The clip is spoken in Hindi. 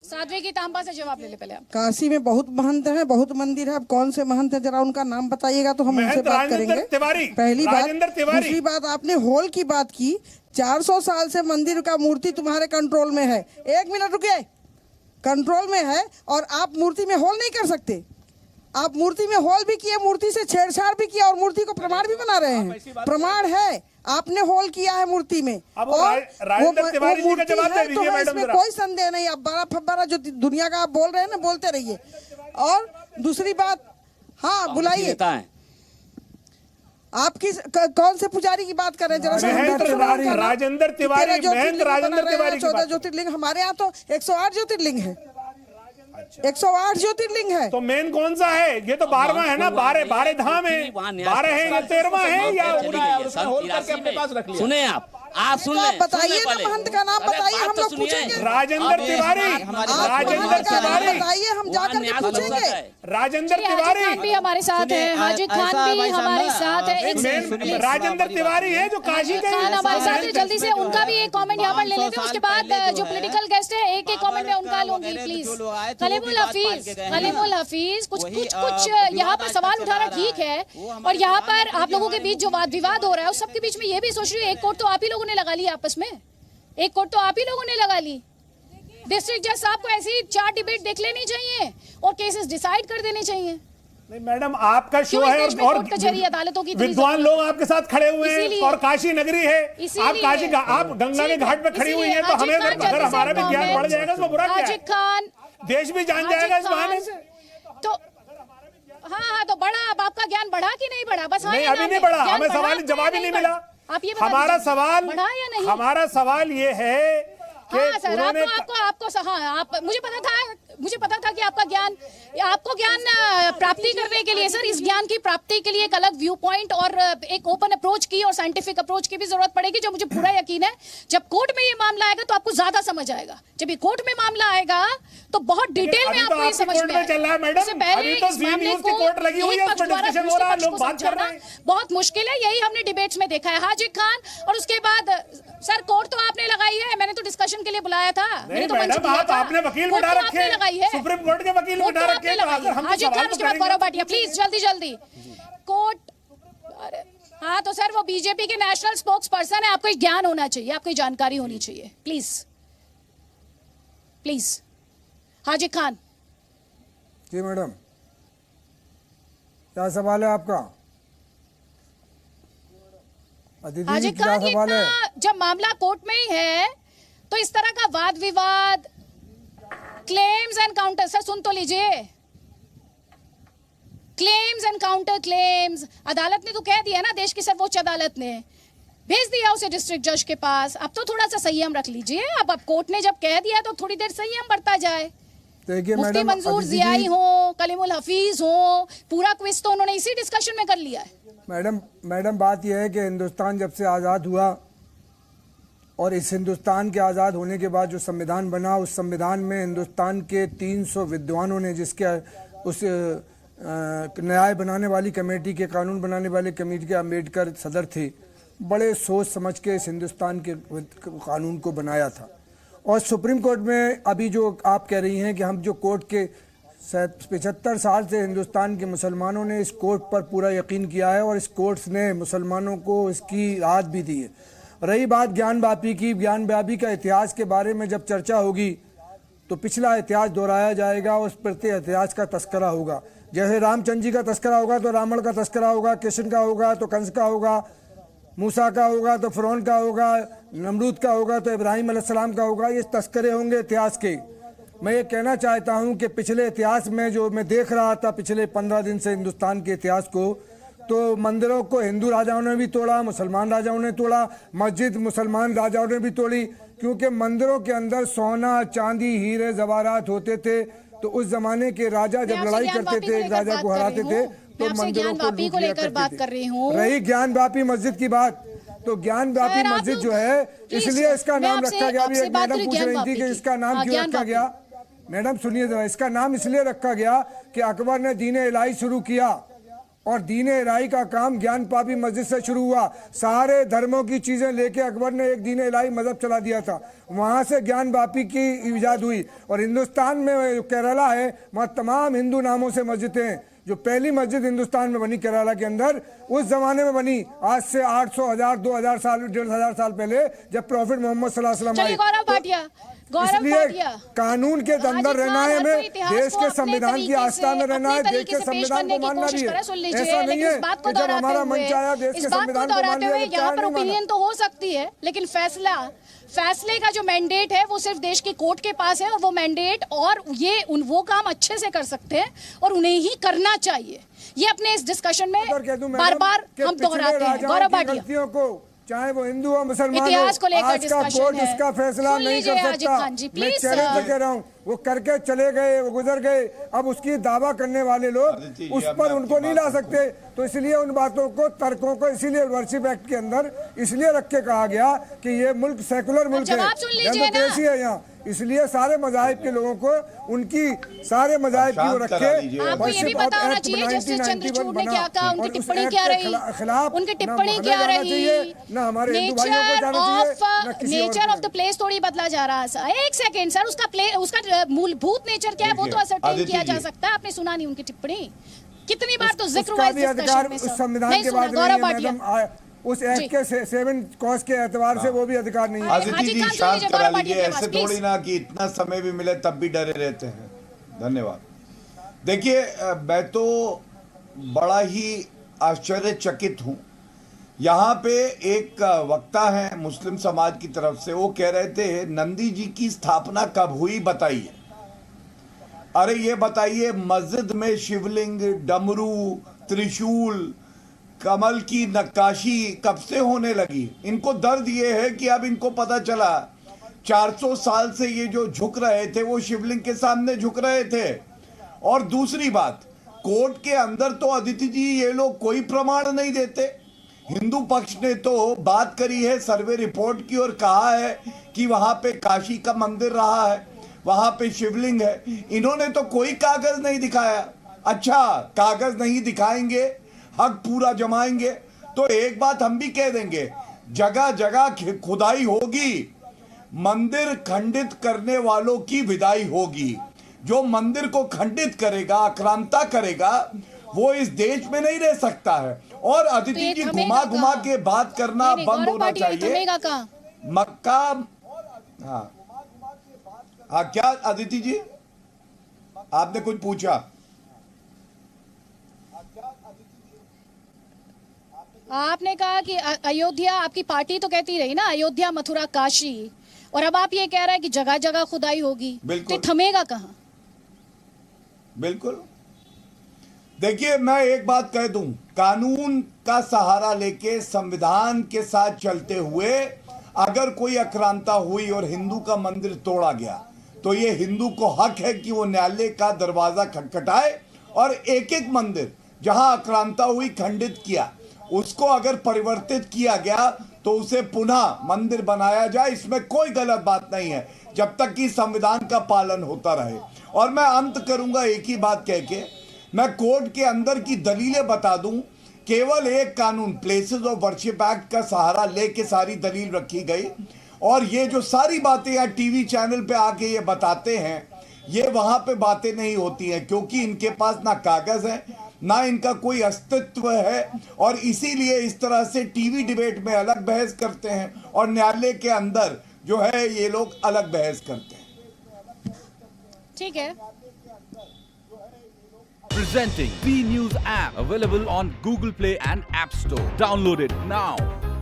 साध्वी की तांबा से जवाब ले ले पहले आप। काशी में बहुत महंत हैं, बहुत मंदिर है। अब कौन से महंत हैं, जरा उनका नाम बताइएगा तो हम उनसे बात करेंगे। पहली बात। दूसरी बात, आपने हॉल की बात की। 400 साल से मंदिर का मूर्ति तुम्हारे कंट्रोल में है। 1 मिनट रुकिए। कंट्रोल में है और आप मूर्ति में हॉल नहीं कर सकते। आप मूर्ति में हॉल भी किए, मूर्ति से छेड़छाड़ भी किया और मूर्ति को प्रमाण भी बना रहे हैं। प्रमाण है, आपने हॉल किया है मूर्ति में और वो मूर्ति है तो है, इसमें कोई संदेह नहीं। अब बड़ा फब्बारा जो दुनिया का आप बोल रहे हैं ना, बोलते रहिए। और दूसरी बात, हाँ बुलाइए। आप किस कौन से पुजारी की बात कर रहे हैं जरा? राजेंद्र तिवारी, 14 ज्योतिर्लिंग। हमारे यहाँ तो 108 ज्योतिर्लिंग है। 108 ज्योतिर्लिंग है। तो मेन कौन सा है? ये तो 12वां है ना। 12 धाम है, 12 है या 13वां है या? सुने आप सुन ले, बताइए ना, महंत का नाम बताइए, हम लोग पूछेंगे। राजेंद्र तिवारी, राजेंद्र तिवारी बताइए, हम जाकर के पूछेंगे। राजेंद्र तिवारी भी हमारे साथ है, हाजिद खान भी हमारे साथ है। राजेंद्र तिवारी है जो काशी के हमारे साथ है। जल्दी से उनका भी एक कमेंट यहाँ पर ले लेते हैं, उसके बाद जो पॉलिटिकल गेस्ट है एक एक कमेंट में उनका लूंगी प्लीज। कलीमुल हफीज, कुछ यहाँ पर सवाल उठाना ठीक है और यहाँ पर आप लोगों के बीच जो वाद विवाद हो रहा है उस सबके बीच में ये भी सोच रही है, एक कोर्ट तो आप ही लोगों ने लगा ली आपस में, एक कोर्ट तो आप ही लोगों ने लगा ली। डिस्ट्रिक्ट जज साहब को ऐसी 4 डिबेट देख लेनी चाहिए और केसेस डिसाइड कर देने चाहिए। नहीं मैडम, आपका शो है और अदालतों की विद्वान लोग आपके साथ खड़े हुए हैं और काशी नगरी है। आप गंगा के घाट पे खड़ी हुई हैं तो हमें अगर हमारा भी ज्ञान बढ़ जाएगा तो बुरा क्या है? देश भी जान जाएगा इस बहाने से। तो हाँ, तो बढ़ा। अब आपका ज्ञान बढ़ा कि नहीं बढ़ा? बस नहीं, अभी नहीं बढ़ा। हमें सवाल जवाब ही नहीं मिला। आप ये हमारा सवाल ये है कि उन्होंने मुझे पता था कि आपको ज्ञान प्राप्ति करने के लिए सर, इस ज्ञान की प्राप्ति के लिए एक अलग व्यू पॉइंट और एक ओपन अप्रोच की और साइंटिफिक अप्रोच की भी जरूरत पड़ेगी, जो मुझे पूरा यकीन है जब कोर्ट में ये मामला आएगा तो आपको ज्यादा समझ आएगा। जब ये कोर्ट में मामला आएगा तो बहुत डिटेल में आपको ये समझ में आएगा। इससे पहले इस मामले को एक पक्ष द्वारा दूसरे पक्ष को समझाना बहुत मुश्किल है। यही हमने डिबेट्स में देखा है। हाजिद खान और उसके बाद सर कोर्ट तो आपने लगाई है, मैंने तो डिस्कशन के लिए बुलाया था, मैंने तो मंच दिया था। आपने वकील बिठा रखे हैं, लगाई है सुप्रीम कोर्ट के वकील बिठा रखे हैं। हाजिद खान उसके बाद गौरव भाटिया, प्लीज जल्दी कोर्ट। हाँ तो सर वो बीजेपी के नेशनल स्पोक्स पर्सन है, आपको ज्ञान होना चाहिए, आपको जानकारी होनी चाहिए। प्लीज हाजिद खान। जी मैडम, क्या सवाल है आपका? हाजिद खान, इतना जब मामला कोर्ट में ही है तो इस तरह का वाद विवाद, क्लेम्स एंड काउंटर, सर सुन तो लीजिए, क्लेम्स एंड काउंटर क्लेम्स, अदालत ने तो कह दिया ना, देश की सर्वोच्च अदालत ने भेज दिया उसे डिस्ट्रिक्ट जज के पास। अब तो थोड़ा सा संयम रख लीजिए। अब कोर्ट ने जब कह दिया तो थोड़ी देर संयम बढ़ता जाए। मुफ्ती मंजूर जियाई हो, कलीमुल हफीज हो, पूरा क्विज तो उन्होंने इसी डिस्कशन में कर लिया है। मैडम बात यह है कि हिंदुस्तान जब से आज़ाद हुआ और इस हिंदुस्तान के आज़ाद होने के बाद जो संविधान बना, उस संविधान में हिंदुस्तान के 300 विद्वानों ने, जिसके उस न्याय बनाने वाली कमेटी के, कानून बनाने वाली कमेटी के अम्बेडकर सदर थे, बड़े सोच समझ के इस हिंदुस्तान के कानून को बनाया था। और सुप्रीम कोर्ट में अभी जो आप कह रही हैं कि हम जो कोर्ट के 75 साल से हिंदुस्तान के मुसलमानों ने इस कोर्ट पर पूरा यकीन किया है और इस कोर्ट ने मुसलमानों को इसकी राहत भी दी है। रही बात ज्ञानवापी की, ज्ञानवापी का इतिहास के बारे में जब चर्चा होगी तो पिछला इतिहास दोहराया जाएगा, उस प्रति इतिहास का तस्करा होगा। जैसे रामचंद्र जी का तस्करा होगा तो रावण का तस्करा होगा, कृष्ण का होगा तो कंस का होगा, मूसा का होगा तो फिरौन का होगा, नमरूद का होगा तो इब्राहिम अलैहिस्सलाम का होगा। ये तस्करे होंगे इतिहास के। मैं ये कहना चाहता हूँ कि पिछले इतिहास में जो मैं देख रहा था पिछले 15 दिन से हिंदुस्तान के इतिहास को, तो मंदिरों को हिंदू राजाओं ने भी तोड़ा, मुसलमान राजाओं ने तोड़ा, मस्जिद मुसलमान राजाओं ने भी तोड़ी, क्योंकि मंदिरों के अंदर सोना चांदी हीरे जवाहरात होते थे। तो उस जमाने के राजा जब लड़ाई करते थे, एक राजा को हराते थे तो मंदिरों को लूट लिया करते थे। रही ज्ञानवापी मस्जिद की बात, तो ज्ञानवापी मस्जिद जो है, इसलिए इसका नाम रखा गया। अभी एक मैडम पूछ रही थी कि इसका नाम क्यों रखा गया। मैडम सुनिए जरा, इसका नाम इसलिए रखा गया कि अकबर ने दीन इलाही शुरू किया और दीने इलाही का काम ज्ञान पापी मस्जिद से शुरू हुआ। सारे धर्मों की चीजें लेके अकबर ने एक दीने इलाही मजहब चला दिया था, वहां से ज्ञान पापी की इजाद हुई। और हिंदुस्तान में जो केरला है वहाँ तमाम हिंदू नामों से मस्जिदें हैं। जो पहली मस्जिद हिंदुस्तान में बनी केरला के अंदर, उस जमाने में बनी, आज से 800, 1000, 2000 साल, 1500 साल पहले, जब प्रॉफिट मोहम्मद सल्लल्लाहु अलैहि वसल्लम आए। इसलिए कानून के अंदर रहना है, हमें देश के संविधान की आस्था में रहना है, देश के संविधान को मानना भी है। ऐसा नहीं है कि जब हमारा मन चाहे देश के संविधान को मान लिया, यहाँ पर ओपिनियन तो हो सकती है, लेकिन फैसले का जो मैंडेट है वो सिर्फ देश की कोर्ट के पास है, और वो मैंडेट और ये वो काम अच्छे से कर सकते हैं और उन्हें ही करना चाहिए। ये अपने इस डिस्कशन में बार बार हम दोहराते हैं। गौरव भाटिया को, चाहे वो हिंदू हो मुसलमान हो, इतिहास को लेकर आज का कोर्ट उसका फैसला नहीं कर सकता। मैं चैलेंज कह रहा हूँ, वो करके चले गए, वो गुजर गए, अब उसकी दावा करने वाले लोग उस पर उनको नहीं ला सकते। तो इसलिए उन बातों को, तर्कों को इसीलिए वर्शिप एक्ट के अंदर इसलिए रख के कहा गया कि ये मुल्क सेकुलर मुल्क है, डेमोक्रेसी है यहाँ। इसलिए सारे मजाहिब के लोगों को उनकी सारे मजाहिब की वो रखे। आपको ये भी पता होना चाहिए जस्टिस चंद्रचूड़ ने क्या कहा, उनकी टिप्पणी क्या रही, उनकी टिप्पणी क्या रही, नेचर ऑफ द प्लेस थोड़ी बदला जा रहा है। एक सेकेंड सर, उसका मूलभूत नेचर क्या है वो तो असरटेन किया जा सकता है। आपने सुना नहीं उनकी टिप्पणी, कितनी बार तो जिक्र हुआ इस डिस्कशन में। संविधान के बाद गौरव भाटिया उस एक्ट के 7 कॉज के एतबार से वो भी अधिकार नहीं है। अदिति जी शांत करा लीजिए, ऐसे थोड़ी ना कि इतना समय भी मिले तब भी डरे रहते हैं। धन्यवाद। देखिए, मैं तो बड़ा ही आश्चर्यचकित हूं। यहाँ पे एक वक्ता है मुस्लिम समाज की तरफ से, वो कह रहे थे नंदी जी की स्थापना कब हुई बताइए। अरे ये बताइए, मस्जिद में शिवलिंग, डमरू, त्रिशूल, कमल की नक्काशी कब से होने लगी? इनको दर्द ये है कि अब इनको पता चला 400 साल से ये जो झुक रहे थे वो शिवलिंग के सामने झुक रहे थे। और दूसरी बात, कोर्ट के अंदर तो अदिति जी ये लोग कोई प्रमाण नहीं देते। हिंदू पक्ष ने तो बात करी है सर्वे रिपोर्ट की और कहा है कि वहां पे काशी का मंदिर रहा है, वहां पे शिवलिंग है। इन्होंने तो कोई कागज नहीं दिखाया। अच्छा, कागज नहीं दिखाएंगे, हक पूरा जमाएंगे, तो एक बात हम भी कह देंगे, जगह जगह खुदाई होगी, मंदिर खंडित करने वालों की विदाई होगी। जो मंदिर को खंडित करेगा, आक्रांता करेगा, वो इस देश में नहीं रह सकता है। और अदिति जी घुमा घुमा के बात करना बंद होना चाहिए। मक्का, हाँ क्या अदिति जी आपने कुछ पूछा? आपने कहा कि अयोध्या, आपकी पार्टी तो कहती रही ना अयोध्या, मथुरा, काशी, और अब आप ये कह रहे हैं कि जगह जगह खुदाई होगी, तो थमेगा कहाँ? बिल्कुल। देखिए, मैं एक बात कह दूं, कानून का सहारा लेके संविधान के साथ चलते हुए अगर कोई आक्रांता हुई और हिंदू का मंदिर तोड़ा गया, तो ये हिंदू को हक है कि वो न्यायालय का दरवाजा खटखटाए और एक एक मंदिर जहां आक्रांता हुई, खंडित किया, उसको अगर परिवर्तित किया गया तो उसे पुनः मंदिर बनाया जाए। इसमें कोई गलत बात नहीं है, जब तक कि संविधान का पालन होता रहे। और मैं अंत करूंगा एक ही बात कह के, मैं कोर्ट के अंदर की दलीलें बता दूं। केवल एक कानून, प्लेसेस ऑफ वर्शिप एक्ट का सहारा लेके सारी दलील रखी गई, और ये जो सारी बातें यहाँ टीवी चैनल पे आके ये बताते हैं, ये वहां पे बातें नहीं होती हैं, क्योंकि इनके पास ना कागज है, ना इनका कोई अस्तित्व है, और इसीलिए इस तरह से टीवी डिबेट में अलग बहस करते हैं और न्यायालय के अंदर जो है ये लोग अलग बहस करते हैं। ठीक है। Presenting B News app, available on Google Play and App Store. Download it now.